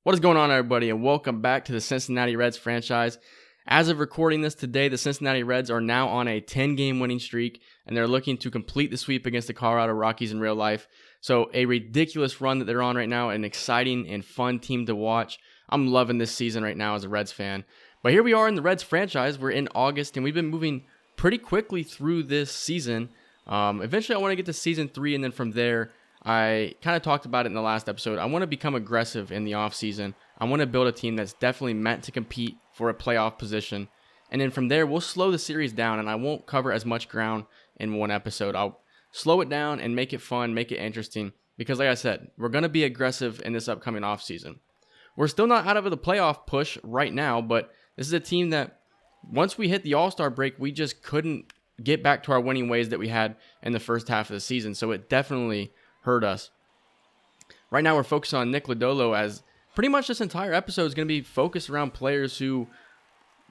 What is going on, everybody, and welcome back to the Cincinnati Reds franchise. As of recording this today, the Cincinnati Reds are now on a 10-game winning streak, and they're looking to complete the sweep against the Colorado Rockies in real life. So a ridiculous run that they're on right now, an exciting and fun team to watch. I'm loving this season right now as a Reds fan. But here we are in the Reds franchise. We're in August, and we've been moving pretty quickly through this season. Eventually, I want to get to season 3, and then from there, I kind of talked about it in the last episode. I want to become aggressive in the offseason. I want to build a team that's definitely meant to compete for a playoff position. And then from there, we'll slow the series down, and I won't cover as much ground in one episode. I'll slow it down and make it fun, make it interesting. Because like I said, we're going to be aggressive in this upcoming offseason. We're still not out of the playoff push right now, but this is a team that once we hit the All-Star break, we just couldn't get back to our winning ways that we had in the first half of the season. So it definitely hurt us. Right now we're focused on Nick Lodolo, as pretty much this entire episode is going to be focused around players who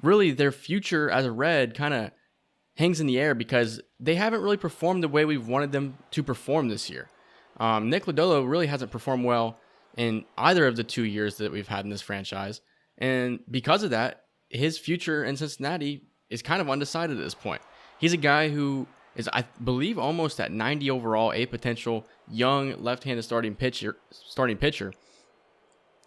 really their future as a Red kind of hangs in the air because they haven't really performed the way we've wanted them to perform this year. Nick Lodolo really hasn't performed well in either of the 2 years that we've had in this franchise, and because of that, his future in Cincinnati is kind of undecided at this point. He's a guy who is, I believe, almost at 90 overall, a potential young left-handed starting pitcher.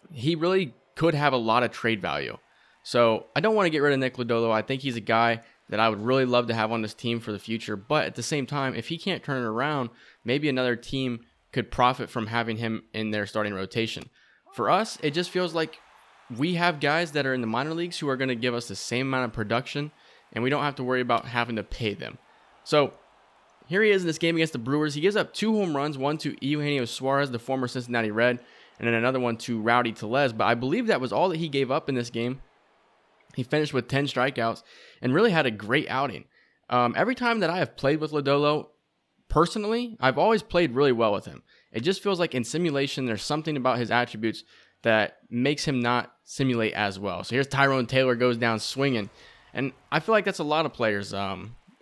He really could have a lot of trade value. So I don't want to get rid of Nick Lodolo. I think he's a guy that I would really love to have on this team for the future. But at the same time, if he can't turn it around, maybe another team could profit from having him in their starting rotation. For us, it just feels like we have guys that are in the minor leagues who are going to give us the same amount of production, and we don't have to worry about having to pay them. So here he is in this game against the Brewers. He gives up 2 home runs, one to Eugenio Suarez, the former Cincinnati Red, and then another one to Rowdy Tellez. But I believe that was all that he gave up in this game. He finished with 10 strikeouts and really had a great outing. Every time that I have played with Lodolo, personally, I've always played really well with him. It just feels like in simulation, there's something about his attributes that makes him not simulate as well. So here's Tyrone Taylor goes down swinging. And I feel like that's a lot of players.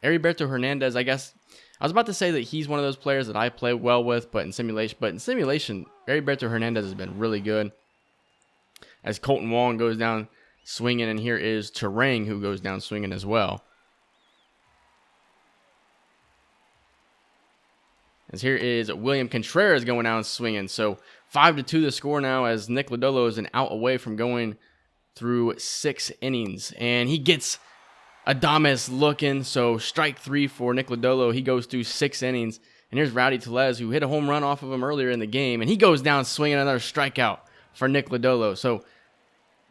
Heriberto Hernandez, I guess, I was about to say that he's one of those players that I play well with, but in simulation, Heriberto Hernandez has been really good. As Colton Wong goes down swinging, and here is Terang who goes down swinging as well. As here is William Contreras going down swinging. So 5-2 the score now, as Nick Lodolo is an out away from going through 6 innings, and he gets Adames looking, so strike 3 for Nick Lodolo. He goes through 6 innings. And here's Rowdy Tellez, who hit a home run off of him earlier in the game, and he goes down swinging another strikeout for Nick Lodolo. So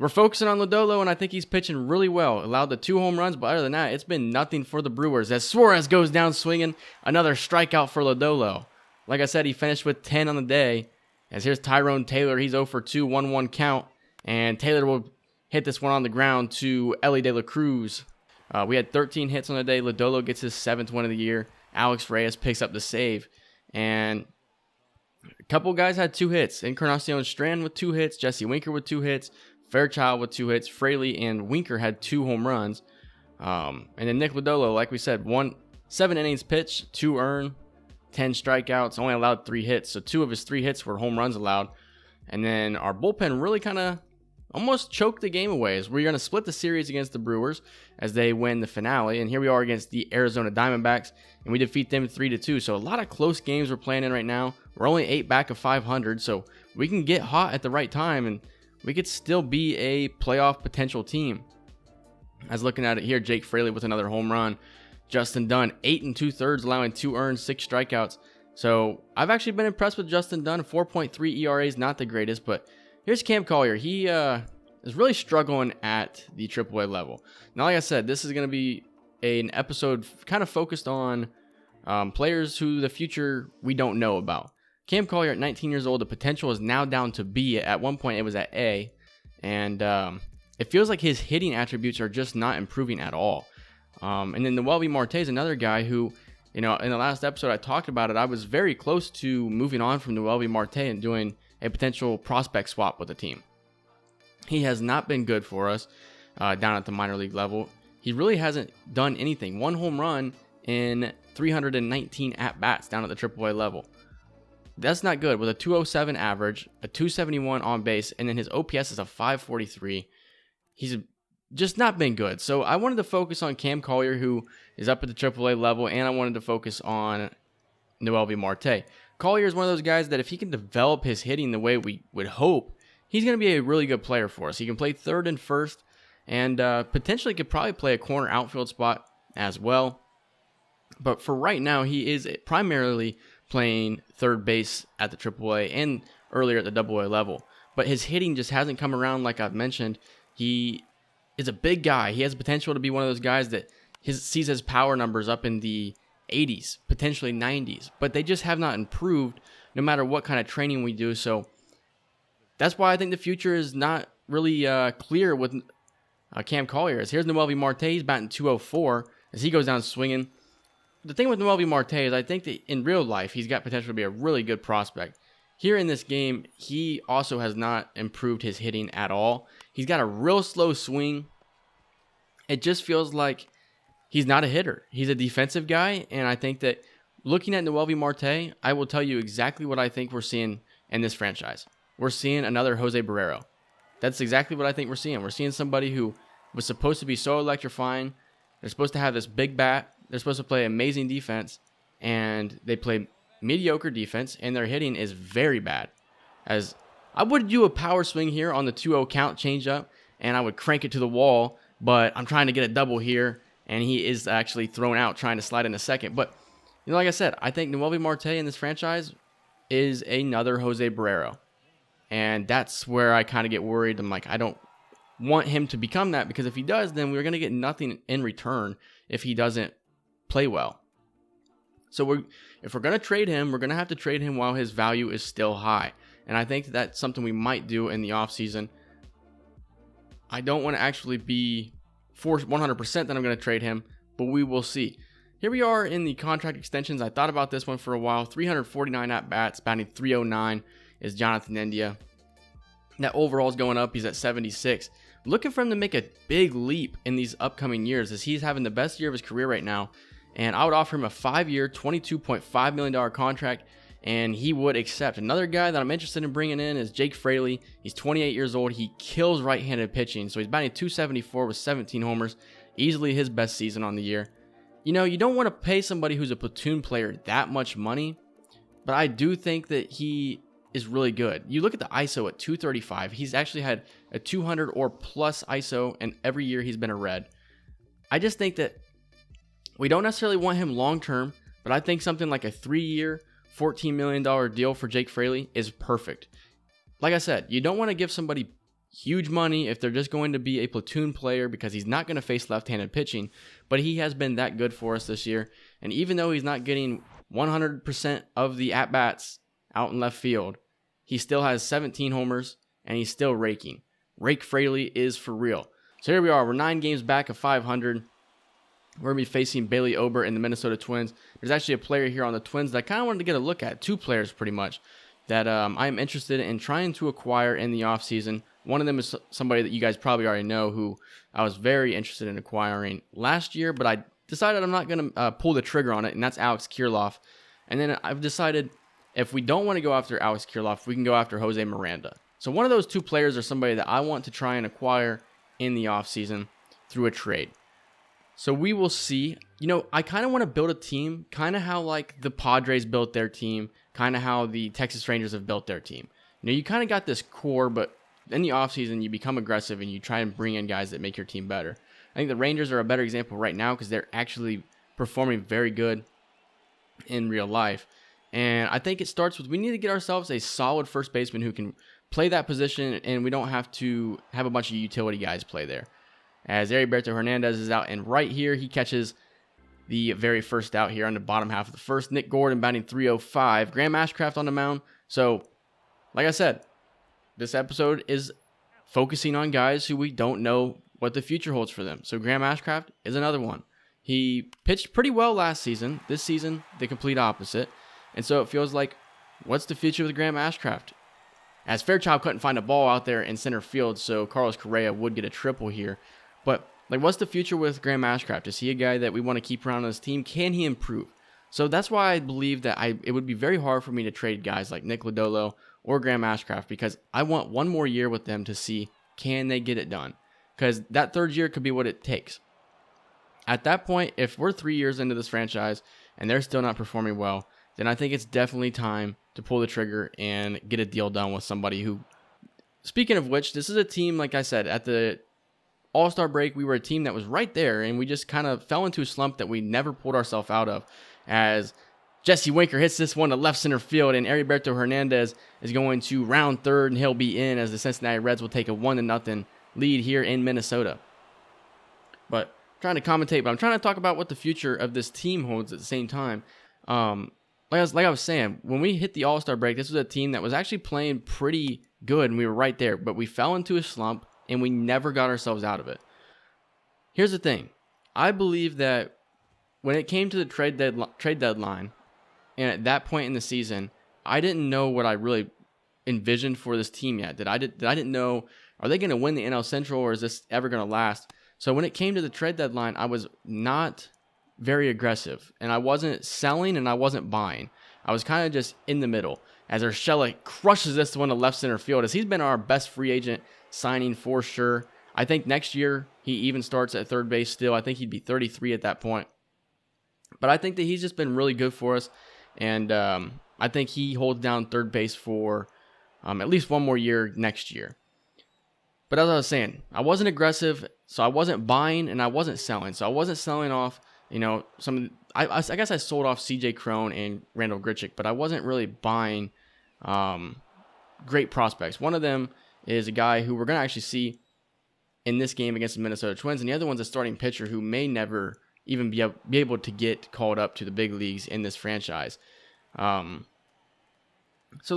we're focusing on Lodolo, and I think he's pitching really well. Allowed the 2 home runs, but other than that, it's been nothing for the Brewers. As Suarez goes down swinging, another strikeout for Lodolo. Like I said, he finished with 10 on the day. As here's Tyrone Taylor, he's 0 for 2, 1-1 count, and Taylor will hit this one on the ground to Elly De La Cruz. We had 13 hits on the day. Lodolo gets his 7th win of the year. Alex Reyes picks up the save. And a couple guys had 2 hits. Encarnacion Strand with 2 hits. Jesse Winker with 2 hits. Fairchild with 2 hits. Fraley and Winker had 2 home runs. And then Nick Lodolo, like we said, 7 innings pitched, 2 earned, 10 strikeouts, only allowed 3 hits. So 2 of his 3 hits were home runs allowed. And then our bullpen really kind of almost choked the game away, as we're going to split the series against the Brewers as they win the finale. And here we are against the Arizona Diamondbacks, and we defeat them 3-2. So a lot of close games we're playing in right now. We're only 8 back of 500, so we can get hot at the right time, and we could still be a playoff potential team. As looking at it here, Jake Fraley with another home run. Justin Dunn, 8 2/3, allowing 2 earned, 6 strikeouts. So I've actually been impressed with Justin Dunn. 4.3 ERA is not the greatest, but here's Cam Collier. He is really struggling at the AAA level. Now, like I said, this is going to be an episode kind of focused on players who the future we don't know about. Cam Collier at 19 years old, the potential is now down to B. At one point, it was at A. And it feels like his hitting attributes are just not improving at all. And then Noelvi Marte is another guy who, in the last episode I talked about it, I was very close to moving on from Noelvi Marte and doing a potential prospect swap with the team. He has not been good for us down at the minor league level. He really hasn't done anything. 1 home run in 319 at-bats down at the AAA level. That's not good. With a 207 average, a 271 on base, and then his OPS is a 543. He's just not been good. So I wanted to focus on Cam Collier, who is up at the AAA level, and I wanted to focus on Noelvi Marte. Collier is one of those guys that if he can develop his hitting the way we would hope, he's going to be a really good player for us. He can play third and first, and potentially could probably play a corner outfield spot as well. But for right now, he is primarily playing third base at the AAA and earlier at the AA level. But his hitting just hasn't come around like I've mentioned. He is a big guy. He has potential to be one of those guys that sees his power numbers up in the 80s, potentially 90s. But they just have not improved no matter what kind of training we do. So that's why I think the future is not really clear with Cam Collier. Here's Noelvi Marte. He's batting 204 as he goes down swinging. The thing with Noelvi Marte is I think that in real life, he's got potential to be a really good prospect. Here in this game, he also has not improved his hitting at all. He's got a real slow swing. It just feels like he's not a hitter. He's a defensive guy, and I think that looking at Noelvi Marte, I will tell you exactly what I think we're seeing in this franchise. We're seeing another Jose Barrero. That's exactly what I think we're seeing. We're seeing somebody who was supposed to be so electrifying. They're supposed to have this big bat. They're supposed to play amazing defense, and they play mediocre defense, and their hitting is very bad. As I would do a power swing here on the 2-0 count changeup, and I would crank it to the wall, but I'm trying to get a double here, and he is actually thrown out trying to slide in a second. But, like I said, I think Noelvi Marte in this franchise is another Jose Barrero, and that's where I kind of get worried. I'm like, I don't want him to become that, because if he does, then we're going to get nothing in return if he doesn't play well. So if we're going to trade him, we're going to have to trade him while his value is still high. And I think that's something we might do in the offseason. I don't want to actually be forced 100% that I'm going to trade him, but we will see. Here we are in the contract extensions. I thought about this one for a while. 349 at-bats, batting 309 is Jonathan India. That overall is going up. He's at 76. Looking for him to make a big leap in these upcoming years, as he's having the best year of his career right now. And I would offer him a 5-year, $22.5 million contract, and he would accept. Another guy that I'm interested in bringing in is Jake Fraley. He's 28 years old. He kills right-handed pitching, so he's batting 274 with 17 homers. Easily his best season on the year. You don't want to pay somebody who's a platoon player that much money, but I do think that he is really good. You look at the ISO at 235. He's actually had a 200 or plus ISO, and every year he's been a Red. I just think that we don't necessarily want him long-term, but I think something like a 3-year, $14 million deal for Jake Fraley is perfect. Like I said, you don't want to give somebody huge money if they're just going to be a platoon player, because he's not going to face left-handed pitching, but he has been that good for us this year. And even though he's not getting 100% of the at-bats out in left field, he still has 17 homers, and he's still raking. Rake Fraley is for real. So here we are. We're 9 games back of 500. We're going to be facing Bailey Ober and the Minnesota Twins. There's actually a player here on the Twins that I kind of wanted to get a look at. 2 players, pretty much, that I am interested in trying to acquire in the offseason. One of them is somebody that you guys probably already know, who I was very interested in acquiring last year, but I decided I'm not going to pull the trigger on it, and that's Alex Kirilloff. And then I've decided if we don't want to go after Alex Kirilloff, we can go after Jose Miranda. So one of those 2 players are somebody that I want to try and acquire in the offseason through a trade. So we will see. I kind of want to build a team, kind of how like the Padres built their team, kind of how the Texas Rangers have built their team. You kind of got this core, but in the offseason, you become aggressive and you try and bring in guys that make your team better. I think the Rangers are a better example right now because they're actually performing very good in real life. And I think it starts with we need to get ourselves a solid first baseman who can play that position, and we don't have to have a bunch of utility guys play there. As Heriberto Hernandez is out, and right here he catches the very first out here on the bottom half of the first. Nick Gordon batting 305. Graham Ashcraft on the mound. So, like I said, this episode is focusing on guys who we don't know what the future holds for them. So Graham Ashcraft is another one. He pitched pretty well last season. This season, the complete opposite. And so it feels like, what's the future with Graham Ashcraft? As Fairchild couldn't find a ball out there in center field, so Carlos Correa would get a triple here. But what's the future with Graham Ashcraft? Is he a guy that we want to keep around on this team? Can he improve? So that's why I believe that it would be very hard for me to trade guys like Nick Lodolo or Graham Ashcraft, because I want one more year with them to see, can they get it done? Because that third year could be what it takes. At that point, if we're 3 years into this franchise and they're still not performing well, then I think it's definitely time to pull the trigger and get a deal done with somebody who, speaking of which, this is a team, like I said, at the All-Star break, we were a team that was right there, and we just kind of fell into a slump that we never pulled ourselves out of, as Jesse Winker hits this one to left center field, and Heriberto Hernandez is going to round third, and he'll be in, as the Cincinnati Reds will take a 1-0 lead here in Minnesota. But I'm trying to commentate, but I'm trying to talk about what the future of this team holds at the same time. Like I was saying, when we hit the All-Star break, this was a team that was actually playing pretty good, and we were right there, but we fell into a slump, and we never got ourselves out of it. Here's the thing. I believe that when it came to the trade deadline, and at that point in the season, I didn't know what I really envisioned for this team yet. I didn't know, are they going to win the NL Central, or is this ever going to last? So when it came to the trade deadline, I was not very aggressive, and I wasn't selling and I wasn't buying. I was kind of just in the middle, as Urshela crushes this one to left center field, as he's been our best free agent signing for sure. I think next year he even starts at third base still. I think he'd be 33 at that point. But I think that he's just been really good for us, and I think he holds down third base for at least one more year next year. But as I was saying, I wasn't aggressive, so I wasn't buying and I wasn't selling. So I wasn't selling off, I guess I sold off CJ Cron and Randall Grichuk, but I wasn't really buying great prospects. One of them is a guy who we're going to actually see in this game against the Minnesota Twins, and the other one's a starting pitcher who may never even be able to get called up to the big leagues in this franchise. So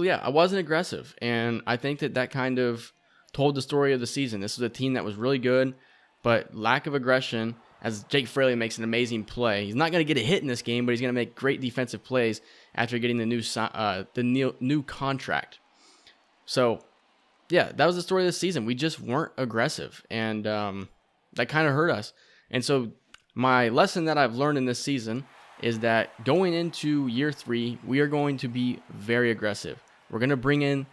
yeah, I wasn't aggressive, and I think that kind of told the story of the season. This was a team that was really good, but lack of aggression, as Jake Fraley makes an amazing play. He's not going to get a hit in this game, but he's going to make great defensive plays after getting the new contract. So yeah, that was the story of the season. We just weren't aggressive, and that kind of hurt us. And so my lesson that I've learned in this season is that going into year 3, we are going to be very aggressive. We're going to bring in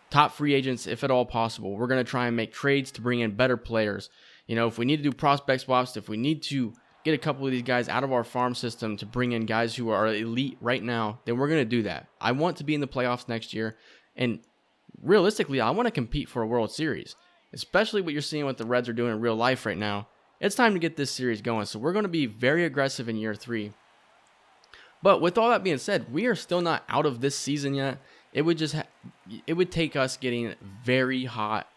top free agents if at all possible. We're going to try and make trades to bring in better players. If we need to do prospect swaps, if we need to get a couple of these guys out of our farm system to bring in guys who are elite right now, then we're going to do that. I want to be in the playoffs next year, and realistically, I want to compete for a World Series, especially what you're seeing what the Reds are doing in real life right now. It's time to get this series going, so we're going to be very aggressive in year 3. But with all that being said, we are still not out of this season yet. It would take us getting very hot,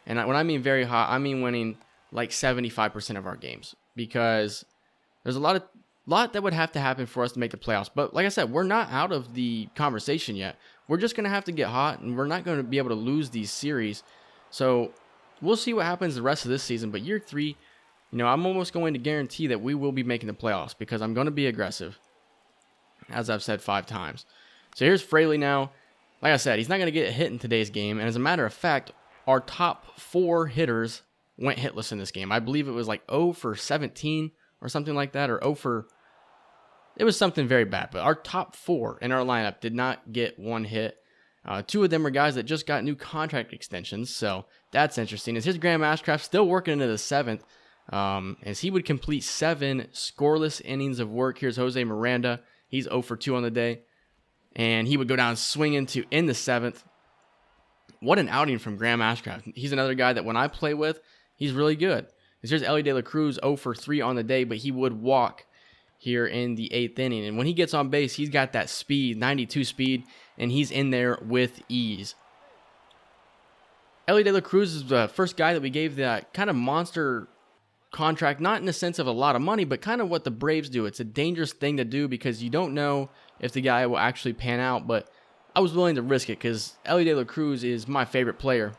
and when I mean very hot, I mean winning like 75% of our games, because there's a lot that would have to happen for us to make the playoffs. But like I said, we're not out of the conversation yet. We're just going to have to get hot, and we're not going to be able to lose these series. So we'll see what happens the rest of this season. But year 3, I'm almost going to guarantee that we will be making the playoffs, because I'm going to be aggressive, as I've said 5 times. So here's Fraley now. Like I said, he's not going to get a hit in today's game. And as a matter of fact, our top 4 hitters went hitless in this game. I believe it was like 0 for 17 or something like that, or 0 for... It was something very bad. But our top 4 in our lineup did not get one hit. 2 of them were guys that just got new contract extensions, so that's interesting. As here's Graham Ashcraft still working into the 7th, as he would complete 7 scoreless innings of work. Here's Jose Miranda. He's 0 for 2 on the day, and he would go down swinging to in the 7th. What an outing from Graham Ashcraft. He's another guy that when I play with, he's really good. Here's Elly De La Cruz, 0 for 3 on the day, but he would walk here in the 8th inning. And when he gets on base, he's got that speed, 92 speed, and he's in there with ease. Elly De La Cruz is the first guy that we gave that kind of monster contract, not in the sense of a lot of money, but kind of what the Braves do. It's a dangerous thing to do because you don't know if the guy will actually pan out, but I was willing to risk it because Elly De La Cruz is my favorite player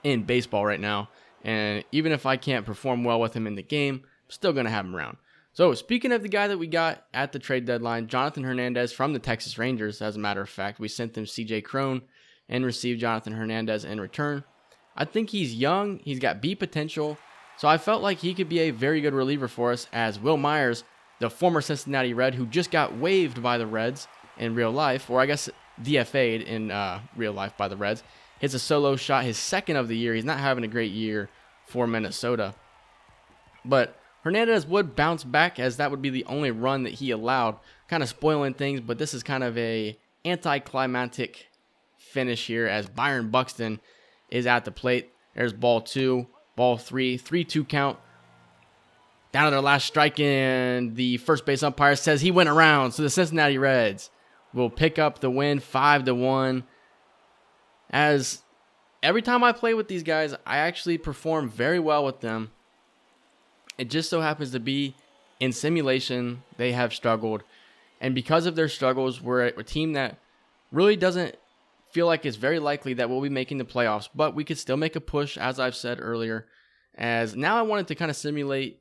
in baseball right now, and even if I can't perform well with him in the game, I'm still going to have him around. So speaking of the guy that we got at the trade deadline, Jonathan Hernandez from the Texas Rangers, as a matter of fact, we sent them CJ Cron and received Jonathan Hernandez in return. I think he's young, he's got B potential, so I felt like he could be a very good reliever for us, as Will Myers the former Cincinnati Red, who just got waived by the Reds in real life, or I guess DFA'd in real life by the Reds, hits a solo shot, his second of the year. He's not having a great year for Minnesota. But Hernandez would bounce back, as that would be the only run that he allowed, kind of spoiling things, but this is kind of a anticlimactic finish here as Byron Buxton is at the plate. There's ball 2, ball 3, 3-2 count. Down to their last strike, and the first base umpire says he went around, so the Cincinnati Reds will pick up the win 5-1. As every time I play with these guys, I actually perform very well with them. It just so happens to be in simulation they have struggled, and because of their struggles, we're a team that really doesn't feel like it's very likely that we'll be making the playoffs, but we could still make a push, as I've said earlier. As now I wanted to kind of simulate.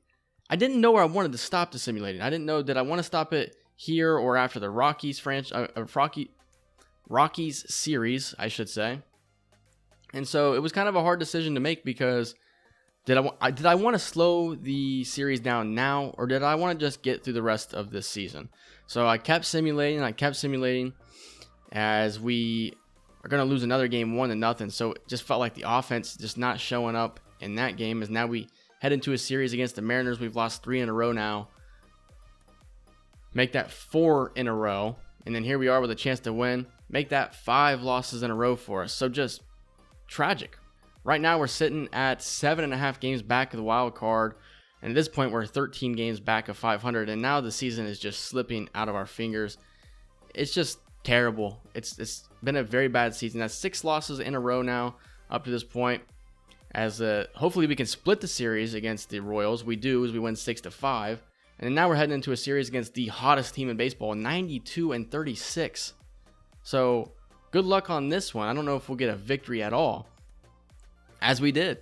I didn't know where I wanted to stop the simulating. I didn't know, did I want to stop it here or after the Rockies Rockies series, I should say. And so it was kind of a hard decision to make, because did I want to slow the series down now, or did I want to just get through the rest of this season? So I kept simulating as we are going to lose another game 1-0. So it just felt like the offense just not showing up in that game, as now we head into a series against the Mariners. We've lost 3 in a row now. Make that 4 in a row. And then here we are with a chance to win. Make that 5 losses in a row for us. So just tragic. Right now we're sitting at 7.5 games back of the wild card. And at this point we're 13 games back of 500. And now the season is just slipping out of our fingers. It's just terrible. It's been a very bad season. That's 6 losses in a row now up to this point. As hopefully we can split the series against the Royals. We do, as we win 6-5. And now we're heading into a series against the hottest team in baseball, 92-36. So good luck on this one. I don't know if we'll get a victory at all, as we did.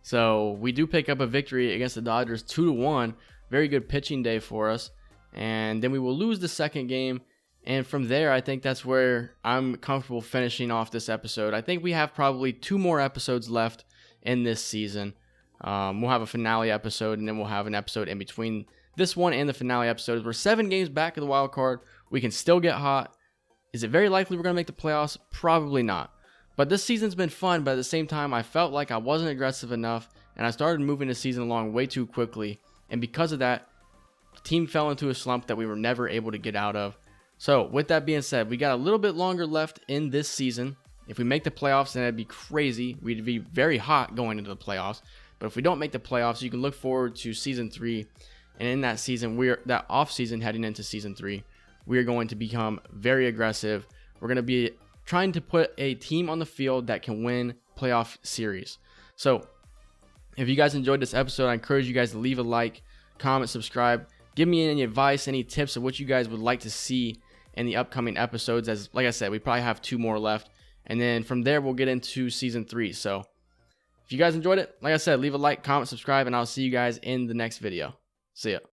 So we do pick up a victory against the Dodgers, 2-1. Very good pitching day for us. And then we will lose the second game. And from there, I think that's where I'm comfortable finishing off this episode. I think we have probably 2 more episodes left in this season. We'll have a finale episode, and then we'll have an episode in between this one and the finale episode. We're 7 games back of the wild card. We can still get hot. Is it very likely we're going to make the playoffs? Probably not. But this season's been fun, but at the same time, I felt like I wasn't aggressive enough, and I started moving the season along way too quickly. And because of that, the team fell into a slump that we were never able to get out of. So with that being said, we got a little bit longer left in this season. If we make the playoffs, then that'd be crazy. We'd be very hot going into the playoffs. But if we don't make the playoffs, you can look forward to season 3. And in that season, that off season heading into season 3, we are going to become very aggressive. We're going to be trying to put a team on the field that can win playoff series. So if you guys enjoyed this episode, I encourage you guys to leave a like, comment, subscribe. Give me any advice, any tips of what you guys would like to see in the upcoming episodes. As like I said, we probably have 2 more left. And then from there, we'll get into season 3. So if you guys enjoyed it, like I said, leave a like, comment, subscribe, and I'll see you guys in the next video. See ya.